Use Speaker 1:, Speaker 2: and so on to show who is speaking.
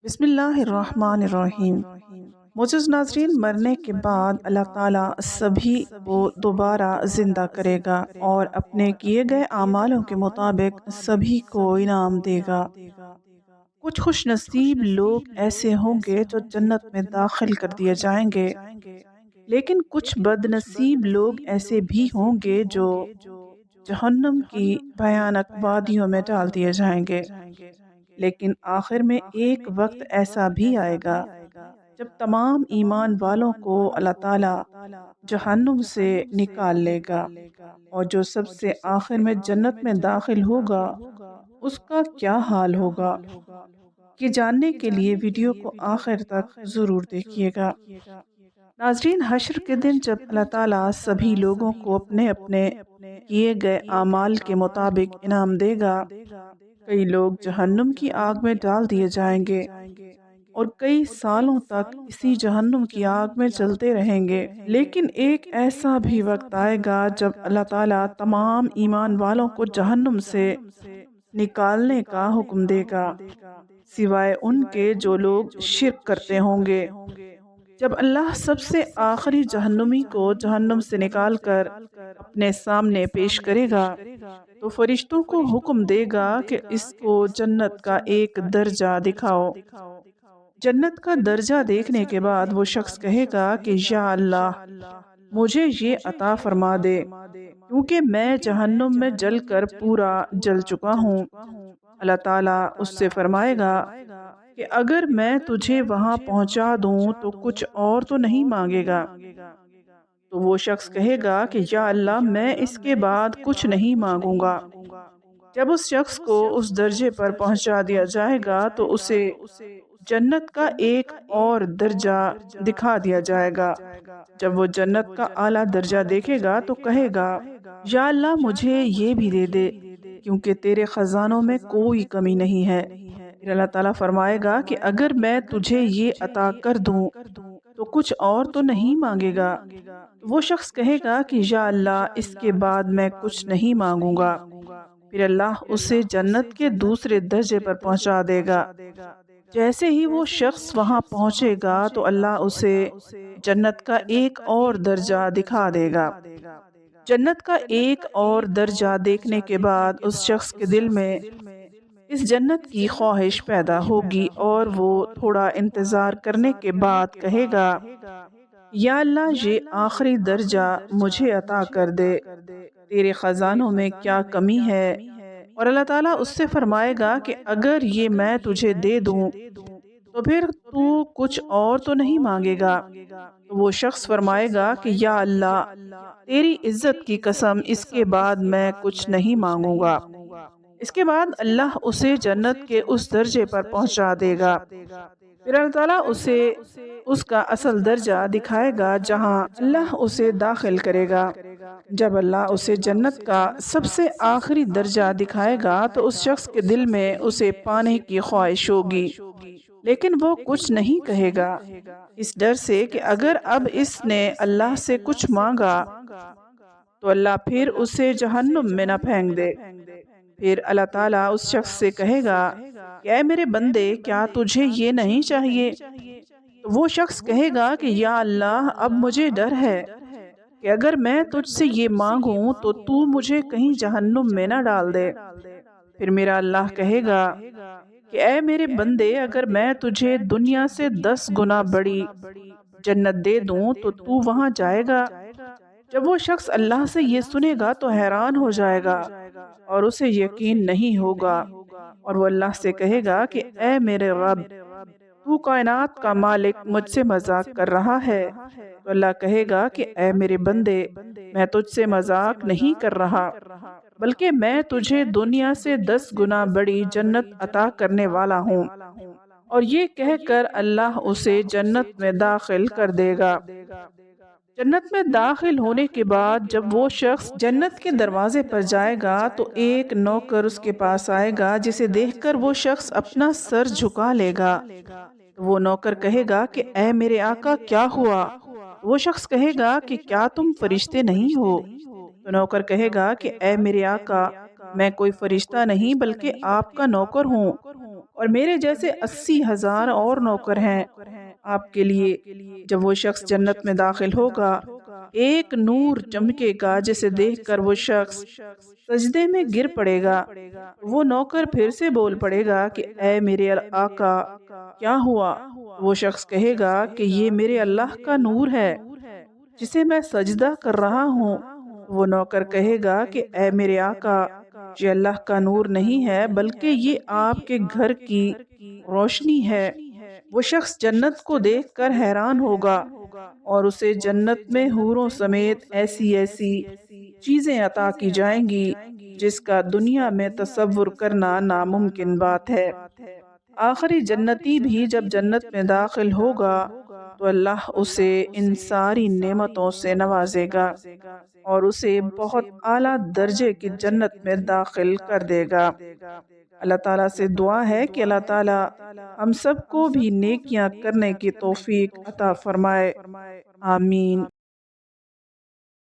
Speaker 1: بسم اللہ الرحمن الرحیم۔ معزز ناظرین، مرنے کے بعد اللہ تعالیٰ سبھی کو دوبارہ زندہ کرے گا اور اپنے کیے گئے اعمالوں کے مطابق سبھی کو انعام دے گا۔ کچھ خوش نصیب لوگ ایسے ہوں گے جو جنت میں داخل کر دیے جائیں گے، لیکن کچھ بد نصیب لوگ ایسے بھی ہوں گے جو جہنم کی بھیانک وادیوں میں ڈال دیے جائیں گے۔ لیکن آخر میں ایک وقت ایسا بھی آئے گا جب تمام ایمان والوں کو اللہ تعالیٰ جہنم سے نکال لے گا، اور جو سب سے آخر میں جنت میں داخل ہوگا اس کا کیا حال ہوگا، یہ جاننے کے لیے ویڈیو کو آخر تک ضرور دیکھیے گا۔ ناظرین، حشر کے دن جب اللہ تعالیٰ سبھی لوگوں کو اپنے اپنے کیے گئے اعمال کے مطابق انعام دے گا، کئی لوگ جہنم کی آگ میں ڈال دیے جائیں گے اور کئی سالوں تک اسی جہنم کی آگ میں جلتے رہیں گے۔ لیکن ایک ایسا بھی وقت آئے گا جب اللہ تعالیٰ تمام ایمان والوں کو جہنم سے نکالنے کا حکم دے گا، سوائے ان کے جو لوگ شرک کرتے ہوں گے۔ جب اللہ سب سے آخری جہنمی کو جہنم سے نکال کر اپنے سامنے پیش کرے گا تو فرشتوں کو حکم دے گا کہ اس کو جنت کا ایک درجہ دکھاؤ۔ جنت کا درجہ دیکھنے کے بعد وہ شخص کہے گا کہ یا اللہ، مجھے یہ عطا فرما دے، کیونکہ میں جہنم میں جل کر پورا جل چکا ہوں۔ اللہ تعالیٰ اس سے فرمائے گا کہ اگر میں تجھے وہاں پہنچا دوں تو کچھ اور تو نہیں مانگے گا؟ تو وہ شخص کہے گا کہ یا اللہ، میں اس کے بعد کچھ نہیں مانگوں گا۔ جب اس شخص کو اس درجے پر پہنچا دیا جائے گا تو اسے جنت کا ایک اور درجہ دکھا دیا جائے گا۔ جب وہ جنت کا اعلیٰ درجہ دیکھے گا تو کہے گا یا اللہ، مجھے یہ بھی دے دے، کیونکہ تیرے خزانوں میں کوئی کمی نہیں ہے۔ پھر اللہ تعالیٰ فرمائے گا کہ اگر میں تجھے یہ عطا کر دوں تو کچھ اور تو نہیں مانگے گا؟ وہ شخص کہے گا کہ یا اللہ، اس کے بعد میں کچھ نہیں مانگوں گا۔ پھر اللہ اسے جنت کے دوسرے درجے پر پہنچا دے گا۔ جیسے ہی وہ شخص وہاں پہنچے گا تو اللہ اسے جنت کا ایک اور درجہ دکھا دے گا۔ جنت کا ایک اور درجہ دیکھنے کے بعد اس شخص کے دل میں اس جنت کی خواہش پیدا ہوگی اور وہ تھوڑا انتظار کرنے کے بعد کہے گا یا اللہ، یہ آخری درجہ مجھے عطا کر دے، تیرے خزانوں میں کیا کمی ہے؟ اور اللہ تعالیٰ اس سے فرمائے گا کہ اگر یہ میں تجھے دے دوں تو پھر تو کچھ اور تو نہیں مانگے گا؟ تو وہ شخص فرمائے گا کہ یا اللہ، تیری عزت کی قسم، اس کے بعد میں کچھ نہیں مانگوں گا۔ اس کے بعد اللہ اسے جنت کے اس درجے پر پہنچا دے گا۔ پھر اللہ تعالیٰ اسے اس کا اصل درجہ دکھائے گا جہاں اللہ اسے داخل کرے گا۔ جب اللہ اسے جنت کا سب سے آخری درجہ دکھائے گا تو اس شخص کے دل میں اسے پانے کی خواہش ہوگی، لیکن وہ کچھ نہیں کہے گا، اس ڈر سے کہ اگر اب اس نے اللہ سے کچھ مانگا تو اللہ پھر اسے جہنم میں نہ پھینک دے۔ پھر اللہ تعالیٰ اس شخص سے کہے گا کہ اے میرے بندے، کیا تجھے یہ نہیں چاہیے؟ تو وہ شخص کہے گا کہ یا اللہ، اب مجھے ڈر ہے کہ اگر میں تجھ سے یہ مانگوں تو تو مجھے کہیں جہنم میں نہ ڈال دے۔ پھر میرا اللہ کہے گا کہ اے میرے بندے، اگر میں تجھے دنیا سے 10 گنا بڑی جنت دے دوں تو تو وہاں جائے گا؟ جب وہ شخص اللہ سے یہ سنے گا تو حیران ہو جائے گا اور اسے یقین نہیں ہوگا، اور وہ اللہ سے کہے گا کہ اے میرے رب، تو کائنات کا مالک، مجھ سے مذاق کر رہا ہے؟ تو اللہ کہے گا کہ اے میرے بندے، میں تجھ سے مذاق نہیں کر رہا، بلکہ میں تجھے دنیا سے 10 گنا بڑی جنت عطا کرنے والا ہوں۔ اور یہ کہہ کر اللہ اسے جنت میں داخل کر دے گا۔ جنت میں داخل ہونے کے بعد جب وہ شخص جنت کے دروازے پر جائے گا تو ایک نوکر اس کے پاس آئے گا، جسے دیکھ کر وہ شخص اپنا سر جھکا لے گا۔ وہ نوکر کہے گا کہ اے میرے آقا، کیا ہوا؟ وہ شخص کہے گا کہ کیا تم فرشتے نہیں ہو؟ تو نوکر کہے گا کہ اے میرے آقا، میں کوئی فرشتہ نہیں بلکہ آپ کا نوکر ہوں، اور میرے جیسے 80,000 اور نوکر ہیں آپ کے لیے۔ جب وہ شخص جنت میں داخل ہوگا، ایک نور چمکے گا جسے دیکھ کر وہ شخص سجدے میں گر پڑے گا۔ وہ نوکر پھر سے بول پڑے گا کہ اے میرے آقا، کیا ہوا؟ وہ شخص کہے گا کہ یہ میرے اللہ کا نور ہے جسے میں سجدہ کر رہا ہوں۔ وہ نوکر کہے گا کہ اے میرے آقا، یہ اللہ کا نور نہیں ہے بلکہ یہ آپ کے گھر کی روشنی ہے۔ وہ شخص جنت کو دیکھ کر حیران ہوگا اور اسے جنت میں حوروں سمیت ایسی ایسی چیزیں عطا کی جائیں گی جس کا دنیا میں تصور کرنا ناممکن بات ہے۔ آخری جنتی بھی جب جنت میں داخل ہوگا تو اللہ اسے ان ساری نعمتوں سے نوازے گا اور اسے بہت اعلیٰ درجے کی جنت میں داخل کر دے گا۔ اللہ تعالیٰ سے دعا ہے کہ اللہ تعالیٰ ہم سب کو بھی نیکیاں کرنے کی توفیق عطا فرمائے۔ آمین۔